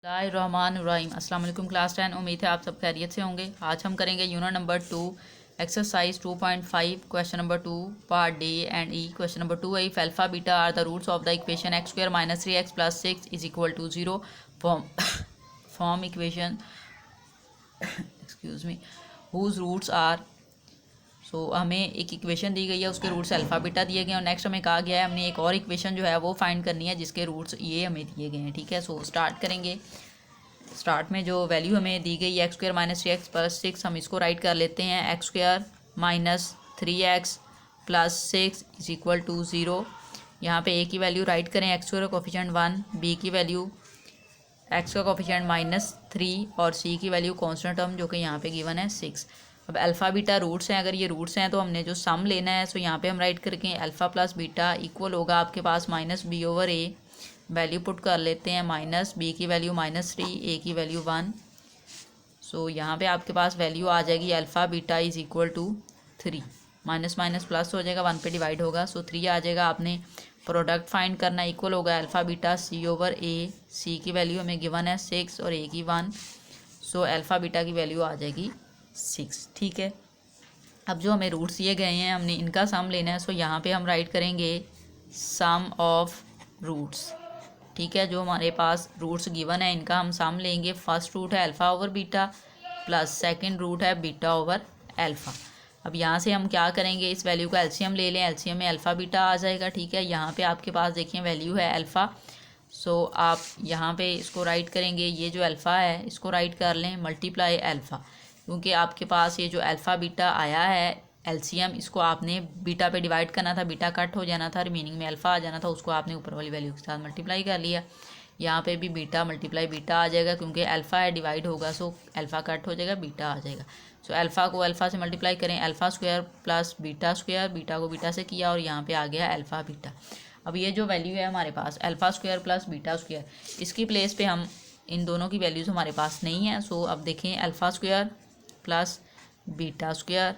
बिस्मिल्लाहिर्रहमानिर्रहीम। अस्सलाम वालेकुम क्लास 10। उम्मीद है आप सब खैरियत से होंगे। आज हम करेंगे unit number 2 exercise 2.5 question number 2 part D and E. Question number 2 है if alpha beta are the roots of the equation x square minus 3x plus 6 is equal to 0 form equation excuse me whose roots are. So हमें एक equation दी गई है, उसके roots alpha beta दिए गए हैं और नेक्स्ट हमें कहा गया है हमने एक और इक्वेशन जो है वो फाइंड करनी है जिसके रूट्स ये हमें दिए गए हैं। ठीक है, सो स्टार्ट करेंगे। स्टार्ट में जो वैल्यू हमें दी गई है x square minus 3x plus 6, हम इसको राइट कर लेते हैं x square minus 3x plus 6 is equal to 0। यहाँ पे ए की वैल्यू राइट करें, एक्स स्क्वायर का कोफिशिएंट 1, बी की वैल्यू एक्स का कोफिशिएंट -3 और सी की वैल्यू कॉन्स्टेंट टर्म जो कि यहाँ पे गिवन है 6। अब अल्फ़ा बीटा रूट्स हैं, अगर ये रूट्स हैं तो हमने जो सम लेना है, सो यहाँ पे हम राइट करके अल्फ़ा प्लस बीटा इक्वल होगा आपके पास -b/a। वैल्यू पुट कर लेते हैं, माइनस बी की वैल्यू -3, ए की वैल्यू 1। सो यहाँ पे आपके पास वैल्यू आ जाएगी alpha beta is equal to 3। Minus minus plus हो जाएगा, 1 पे डिवाइड होगा, सो 3 आ जाएगा। आपने प्रोडक्ट फाइंड करना, इक्वल होगा अल्फ़ा बीटा c/a। सी की वैल्यू हमें गिवन है 6 और ए की 1। सो अल्फ़ा बीटा की वैल्यू आ जाएगी 6। ठीक है, अब जो हमें रूट्स दिए गए हैं हमने इनका सम लेना है। सो यहाँ पे हम राइट करेंगे सम ऑफ रूट्स। ठीक है, जो हमारे पास रूट्स गिवन है इनका हम सम लेंगे। फर्स्ट रूट है alpha over beta plus second root है बीटा ओवर अल्फ़ा। अब यहाँ से हम क्या करेंगे, इस वैल्यू का एलसीएम ले लें, एलसीएम में अल्फ़ा बीटा आ जाएगा। ठीक है, यहाँ पे आपके पास देखिए वैल्यू है अल्फ़ा। सो आप यहाँ पे इसको राइट करेंगे, ये जो अल्फ़ा है इसको राइट कर लें मल्टीप्लाई अल्फ़ा, क्योंकि आपके पास ये जो अल्फ़ा बीटा आया है एलसीएम, इसको आपने बीटा पे डिवाइड करना था, बीटा कट हो जाना था, रिमेनिंग में अल्फ़ा आ जाना था, उसको आपने ऊपर वाली वैल्यू के साथ मल्टीप्लाई कर लिया। यहाँ पे भी बीटा मल्टीप्लाई बीटा आ जाएगा, क्योंकि अल्फ़ा है डिवाइड होगा, सो अल्फ़ा कट हो जाएगा, बीटा आ जाएगा। सो अल्फ़ा को अल्फ़ा से मल्टीप्लाई करें, alpha square plus beta square, beta को बीटा से किया और यहाँ पे आ गया अल्फ़ा बीटा। अब ये जो वैल्यू है हमारे पास alpha square plus beta square, इसकी प्लेस पे हम इन दोनों की वैल्यूज़ हमारे पास नहीं है। सो अब देखें alpha square plus beta square,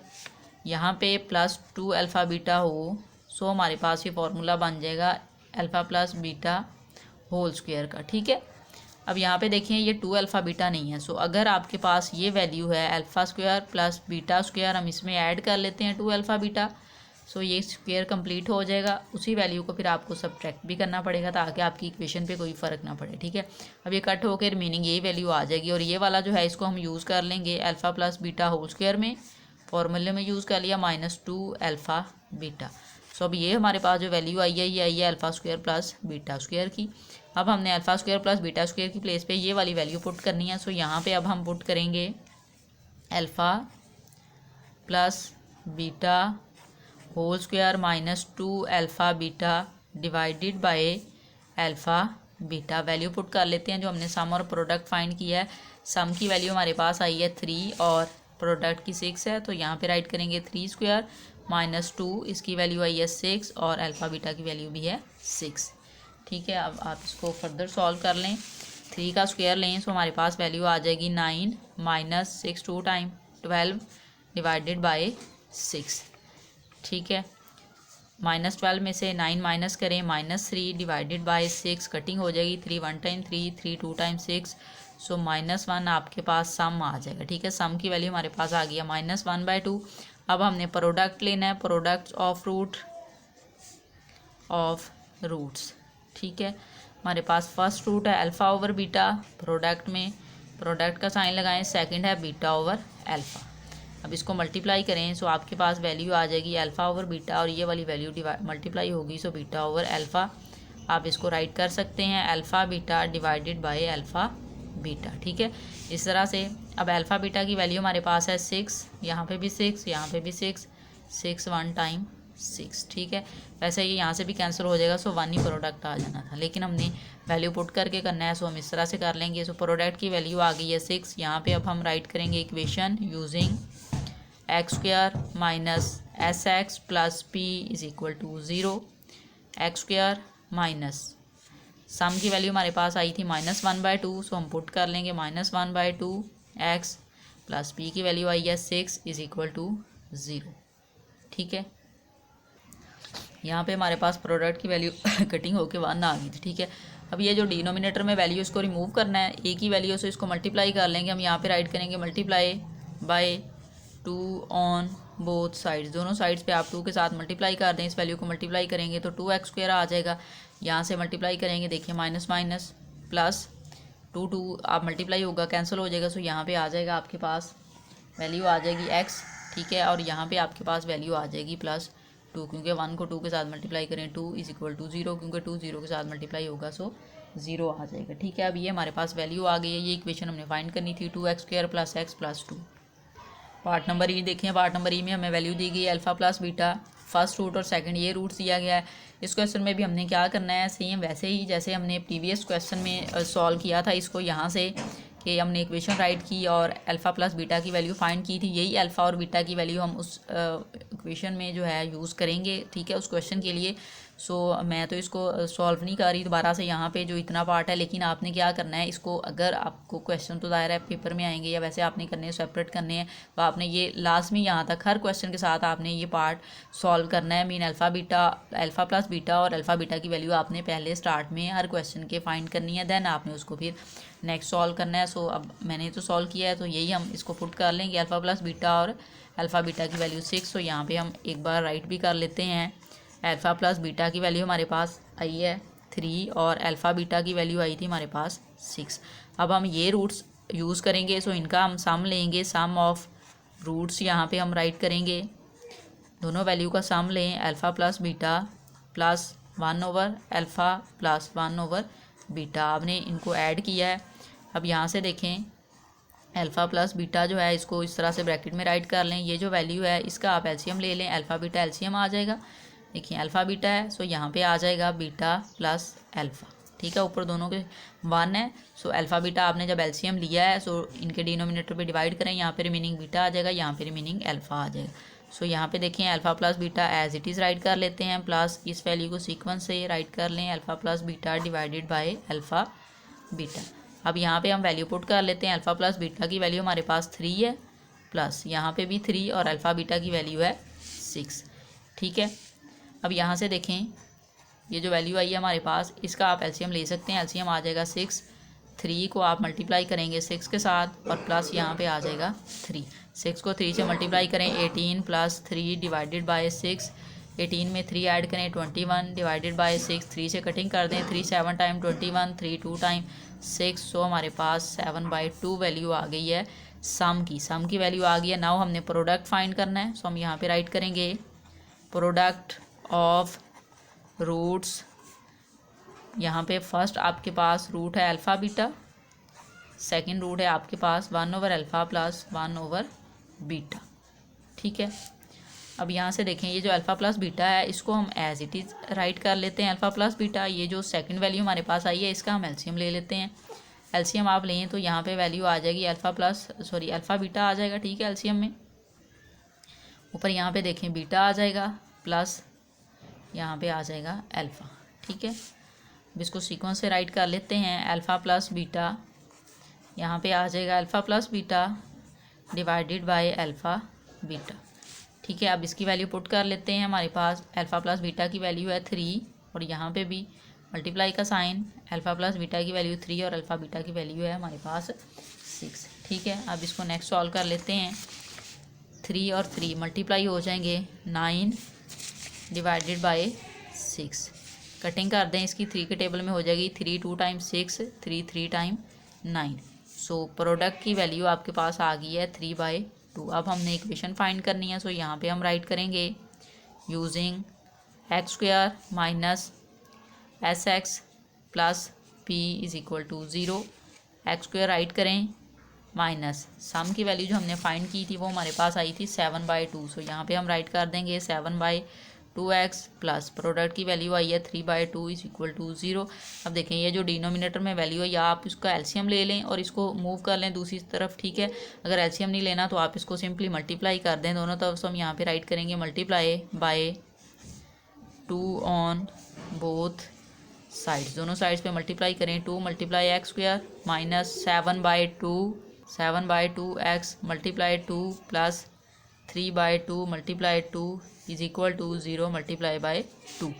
यहाँ पे प्लस 2 अल्फ़ा बीटा हो, सो हमारे पास ये फॉर्मूला बन जाएगा alpha plus beta whole square का। ठीक है, अब यहाँ पे देखिए ये 2 अल्फ़ा बीटा नहीं है। सो अगर आपके पास ये वैल्यू है alpha square plus beta square, हम इसमें ऐड कर लेते हैं 2 अल्फ़ा बीटा। सो ये स्क्वायर कंप्लीट हो जाएगा, उसी वैल्यू को फिर आपको सब्ट्रैक्ट भी करना पड़ेगा ताकि आपकी इक्वेशन पे कोई फ़र्क ना पड़े। ठीक है, अब ये कट होकर रिमेनिंग यही वैल्यू आ जाएगी और ये वाला जो है इसको हम यूज़ कर लेंगे alpha plus beta whole square में, फॉर्मूले में यूज़ कर लिया -2 अल्फ़ा बीटा। सो अब ये हमारे पास जो वैल्यू आई है ये आई है alpha square plus beta square की। अब हमने alpha square plus beta square की प्लेस पे ये वाली वैल्यू पुट करनी है। सो यहाँ पे अब हम पुट करेंगे alpha plus beta whole square -2 alpha beta divided by alpha beta. Value put कर लेते हैं जो हमने सम और प्रोडक्ट फाइंड किया है। सम की वैल्यू हमारे पास आई है 3 और प्रोडक्ट की 6 है, तो यहाँ पे राइट करेंगे 3 स्क्वायर -2, इसकी वैल्यू आई है 6 और अल्फ़ा बीटा की वैल्यू भी है 6। ठीक है, अब आप इसको फर्दर सॉल्व कर लें, 3 का स्क्वायर लें, सो हमारे पास वैल्यू आ जाएगी 9 -6 2 टाइम 12 डिवाइडेड बाय 6। ठीक है, -12 में से 9 माइनस करें, -3 डिवाइडेड बाय 6, कटिंग हो जाएगी, 3 1 टाइम 3, 3 2 टाइम 6, सो -1 आपके पास सम आ जाएगा। ठीक है, सम की वैल्यू हमारे पास आ गया -1/2। अब हमने प्रोडक्ट लेना है, प्रोडक्ट ऑफ रूट्स। ठीक है, हमारे पास फर्स्ट रूट है अल्फ़ा ओवर बीटा, प्रोडक्ट में प्रोडक्ट का साइन लगाएं, सेकंड है बीटा ओवर अल्फ़ा। अब इसको मल्टीप्लाई करें, सो आपके पास वैल्यू आ जाएगी अल्फ़ा ओवर बीटा और ये वाली वैल्यू मल्टीप्लाई होगी, सो बीटा ओवर अल्फ़ा। आप इसको राइट कर सकते हैं alpha beta divided by alpha beta. ठीक है, इस तरह से अब अल्फ़ा बीटा की वैल्यू हमारे पास है 6, यहाँ पे भी 6, यहाँ पे भी 6, 6 1 टाइम 6। ठीक है, वैसे ये यहाँ से भी कैंसिल हो जाएगा, सो 1 ही प्रोडक्ट आ जाना था, लेकिन हमने वैल्यू पुट करके करना है, सो हम इस तरह से कर लेंगे। सो प्रोडक्ट की वैल्यू आ गई है 6। यहाँ पे अब हम राइट करेंगे equation using x square minus s x plus p is equal to 0, x square minus sum की वैल्यू हमारे पास आई थी -1/2, सो हम पुट कर लेंगे -1/2 एक्स प्लस पी की वैल्यू आई है 6 इज इक्वल टू 0। ठीक है, यहाँ पे हमारे पास प्रोडक्ट की वैल्यू कटिंग होके 1 आ गई थी। ठीक है, अब ये जो डिनोमिनेटर में वैल्यू इसको रिमूव करना है, एक ही वैल्यू से इसको मल्टीप्लाई कर लेंगे हम। यहाँ पे राइट करेंगे multiply by 2 on both sides, दोनों साइड्स पे आप 2 के साथ मल्टीप्लाई कर दें। इस वैल्यू को मल्टीप्लाई करेंगे तो 2x² आ जाएगा। यहाँ से मल्टीप्लाई करेंगे, देखिए माइनस माइनस प्लस 2 आप मल्टीप्लाई होगा कैंसिल हो जाएगा। सो यहाँ पे आ जाएगा आपके पास वैल्यू आ जाएगी x, ठीक है। और यहाँ पे आपके पास वैल्यू आ जाएगी +2, क्योंकि 1 को 2 के साथ मल्टीप्लाई करें 2 = 0, क्योंकि 2 0 के साथ मल्टीप्लाई होगा सो 0 आ जाएगा, ठीक है। अब ये हमारे पास वैल्यू आ गई है। ये इक्वेशन हमने फाइंड करनी थी 2x² + x + 2। पार्ट नंबर ई देखें, पार्ट नंबर ई में हमें वैल्यू दी गई alpha plus beta, first root और सेकंड ये रूट्स दिया गया है। इस क्वेश्चन में भी हमने क्या करना है, सेम वैसे ही जैसे हमने प्रीवियस क्वेश्चन में सॉल्व किया था इसको, यहाँ से कि हमने इक्वेशन राइट की और अल्फ़ा प्लस बीटा की वैल्यू फाइंड की थी। यही अल्फ़ा और बीटा की वैल्यू हम उस इक्वेशन में जो है यूज़ करेंगे, ठीक है, उस क्वेश्चन के लिए। सो मैं तो इसको सॉल्व नहीं कर रही दोबारा से यहाँ पे जो इतना पार्ट है, लेकिन आपने क्या करना है इसको, अगर आपको क्वेश्चन तो दायरा है पेपर में आएंगे या वैसे आपने करने हैं सेपरेट करने हैं, तो आपने ये लाजमी यहाँ तक हर क्वेश्चन के साथ आपने ये पार्ट सॉल्व करना है। मीन अल्फ़ा प्लस बीटा और अल्फ़ा बीटा की वैल्यू आपने पहले स्टार्ट में हर क्वेश्चन के फाइंड करनी है, देन आपने उसको फिर नेक्स्ट सॉल्व करना है। सो अब मैंने तो सॉल्व किया है तो यही हम इसको पुट कर लेंगे, अल्फ़ा प्लस बीटा और अल्फ़ा बीटा की वैल्यू 6। तो यहाँ पे हम एक बार राइट भी कर लेते हैं। अल्फ़ा प्लस बीटा की वैल्यू हमारे पास आई है 3 और अल्फ़ा बीटा की वैल्यू आई थी हमारे पास 6। अब हम ये रूट्स यूज़ करेंगे, सो इनका हम सम लेंगे, सम ऑफ रूट्स यहाँ पे हम राइट करेंगे, दोनों वैल्यू का सम लें, अल्फ़ा प्लस बीटा प्लस 1/अल्फ़ा प्लस 1/बीटा। आपने इनको ऐड किया है। अब यहाँ से देखें अल्फ़ा प्लस बीटा जो है इसको इस तरह से ब्रैकेट में राइट कर लें। ये जो वैल्यू है इसका आप एलसीएम ले लें, अल्फ़ा बीटा एलसीएम आ जाएगा। देखिए अल्फ़ा बीटा है, सो यहाँ पे आ जाएगा बीटा प्लस अल्फ़ा, ठीक है। ऊपर दोनों के 1 है, सो अल्फ़ा बीटा आपने जब एलसीएम लिया है सो इनके डिनोमिनेटर पे डिवाइड करें, यहाँ पे रिमेनिंग बीटा आ जाएगा, यहाँ पे रिमेनिंग अल्फ़ा आ जाएगा। सो यहाँ पे देखें alpha plus beta as it is write कर लेते हैं, प्लस इस वैल्यू को सीक्वेंस से राइट कर लें, alpha plus beta divided by alpha beta. अब यहाँ पे हम वैल्यू पुट कर लेते हैं। अल्फ़ा प्लस बीटा की वैल्यू हमारे पास 3 है, प्लस यहाँ पे भी 3 और अल्फ़ा बीटा की वैल्यू है 6, ठीक है। अब यहाँ से देखें ये जो वैल्यू आई है हमारे पास, इसका आप एलसीएम ले सकते हैं। एलसीएम आ जाएगा 6, 3 को आप मल्टीप्लाई करेंगे 6 के साथ और प्लस यहाँ पे आ जाएगा 3। 6 को 3 से मल्टीप्लाई करें, 18 + 3 डिवाइडेड बाय 6, 18 में 3 ऐड करें 21 डिवाइडेड बाय 6, 3 से कटिंग कर दें, 3 7 टाइम 21, 3 2 टाइम 6। सो हमारे पास 7/2 वैल्यू आ गई है सम की वैल्यू आ गई है। नाउ हमने प्रोडक्ट फाइंड करना है, सो हम यहाँ पे राइट करेंगे प्रोडक्ट ऑफ रूट्स। यहाँ पे फर्स्ट आपके पास रूट है अल्फ़ा बीटा, सेकंड रूट है आपके पास 1/अल्फ़ा प्लस 1/बीटा, ठीक है। अब यहाँ से देखें ये जो अल्फ़ा प्लस बीटा है इसको हम एज इट इज़ राइट कर लेते हैं, अल्फ़ा प्लस बीटा। ये जो सेकंड वैल्यू हमारे पास आई है इसका हम एलसीएम ले लेते हैं। एलसीएम आप लें तो यहाँ पे वैल्यू आ जाएगी अल्फ़ा बीटा आ जाएगा, ठीक है, एलसीएम में। ऊपर यहाँ पे देखें बीटा आ जाएगा प्लस यहाँ पे आ जाएगा अल्फ़ा, ठीक है। अब इसको सीक्वेंस से राइट कर लेते हैं, अल्फ़ा प्लस बीटा यहाँ पे आ जाएगा alpha plus beta divided by alpha beta, ठीक है। अब इसकी वैल्यू पुट कर लेते हैं। हमारे पास अल्फ़ा प्लस बीटा की वैल्यू है 3 और यहाँ पे भी मल्टीप्लाई का साइन, अल्फ़ा प्लस बीटा की वैल्यू 3 और अल्फ़ा बीटा की वैल्यू है हमारे पास 6, ठीक है। अब इसको नेक्स्ट सॉल्व कर लेते हैं। 3 और 3 मल्टीप्लाई हो जाएंगे 9 डिवाइडेड बाय 6, कटिंग कर दें इसकी 3 के टेबल में हो जाएगी 3 2 टाइम 6, 3 3 टाइम 9। सो प्रोडक्ट की वैल्यू आपके पास आ गई है 3/2। अब हमने इक्वेशन फाइंड करनी है, सो यहाँ पे हम राइट करेंगे using x² minus sx plus p = 0। x² right करें माइनस सम की वैल्यू जो हमने फाइंड की थी वो हमारे पास आई थी 7/2। सो यहाँ पे हम राइट कर देंगे 7/2x प्लस प्रोडक्ट की वैल्यू आई है 3/2 = 0। अब देखें ये जो डिनोमिनेटर में वैल्यू है या आप इसका एलसीएम ले लें और इसको मूव कर लें दूसरी तरफ, ठीक है। अगर एलसीएम नहीं लेना तो आप इसको सिंपली मल्टीप्लाई कर दें दोनों तरफ। से हम यहाँ पे राइट करेंगे multiply by 2 on both sides, दोनों साइड्स पे मल्टीप्लाई करें। 2 × x² minus 7/2x multiply 2 plus 3/2 multiply 2 = 0 × 2।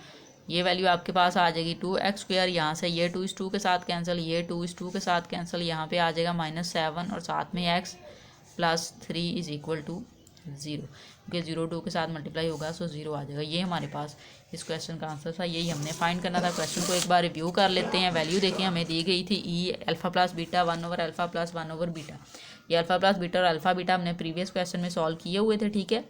ये वैल्यू आपके पास आ जाएगी 2x²। यहाँ से ये 2 इस 2 के साथ कैंसिल, ये 2 इस 2 के साथ कैंसिल, यहाँ पे आ जाएगा -7 और साथ में x + 3 = 0, क्योंकि 0 2 के साथ मल्टीप्लाई होगा सो 0 आ जाएगा। ये हमारे पास इस क्वेश्चन का आंसर था, यही हमने फाइंड करना था। क्वेश्चन को एक बार रिव्यू कर लेते हैं। वैल्यू देखिए हमें दी गई थी e α + β 1/α + 1/β। ये अल्फ़ा प्लस बीटा और अल्फ़ा बीटा हमने प्रीवियस क्वेश्चन में सॉल्व किए हुए थे, ठीक है।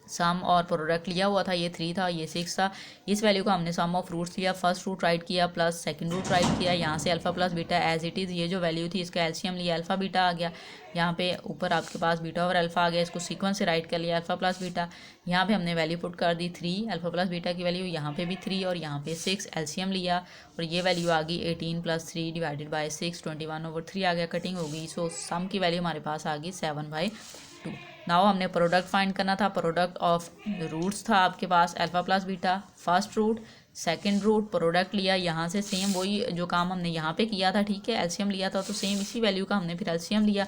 सम और प्रोडक्ट लिया हुआ था, ये 3 था, ये 6 था। इस वैल्यू को हमने सम ऑफ रूट्स लिया, फर्स्ट रूट राइट किया प्लस सेकंड रूट राइट किया। यहाँ से alpha plus beta as it is, ये जो वैल्यू थी इसका एलसीएम लिया, अल्फ़ा बीटा आ गया। यहाँ पे ऊपर आपके पास बीटा और अल्फ़ा आ गया, इसको सीक्वेंस से राइट कर लिया, अल्फ़ा प्लस बीटा। यहाँ पे हमने वैल्यू पुट कर दी 3, अल्फ़ा प्लस बीटा की वैल्यू यहाँ पे भी 3 और यहाँ पे 6, एलसीएम लिया और ये वैल्यू आ गई 18 + 3 / 6, 21/3 आ गया, कटिंग हो गई। सो सम की वैल्यू हमारे पास आ गई 7/2। नाउ हमने प्रोडक्ट फाइंड करना था। प्रोडक्ट ऑफ रूट्स था आपके पास alpha plus beta, first root second root, product लिया। यहाँ से सेम वही जो काम हमने यहाँ पे किया था, ठीक है, एलसीएम लिया था, तो सेम इसी वैल्यू का हमने फिर एलसीएम लिया।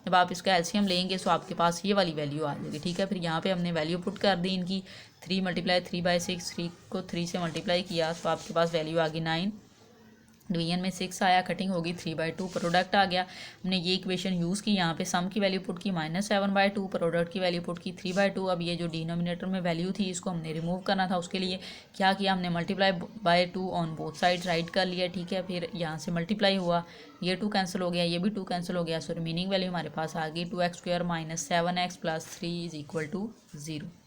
जब आप इसका एलसीएम लेंगे तो आपके पास ये वाली वैल्यू आ जाएगी, ठीक है। फिर यहाँ पे हमने वैल्यू पुट कर दी इनकी, 3 × 3/6, 3 को 3 से मल्टीप्लाई किया तो आपके पास वैल्यू आ गई 9, डिवीजन में 6 आया, कटिंग होगी 3/2, प्रोडक्ट आ गया। हमने ये इक्वेशन यूज़ की, यहाँ पे सम की वैल्यू पुट की -7/2, प्रोडक्ट की वैल्यू पुट की 3/2। अब ये जो डिनोमिनेटर में वैल्यू थी इसको हमने रिमूव करना था, उसके लिए क्या किया हमने ×2 ऑन बोथ साइड राइट कर लिया, ठीक है। फिर यहाँ से मल्टीप्लाई हुआ, ये 2 कैंसिल हो गया, ये भी 2 कैंसिल हो गया। सो रिमेनिंग वैल्यू हमारे पास आ गई 2x² - 7x + 3 = 0।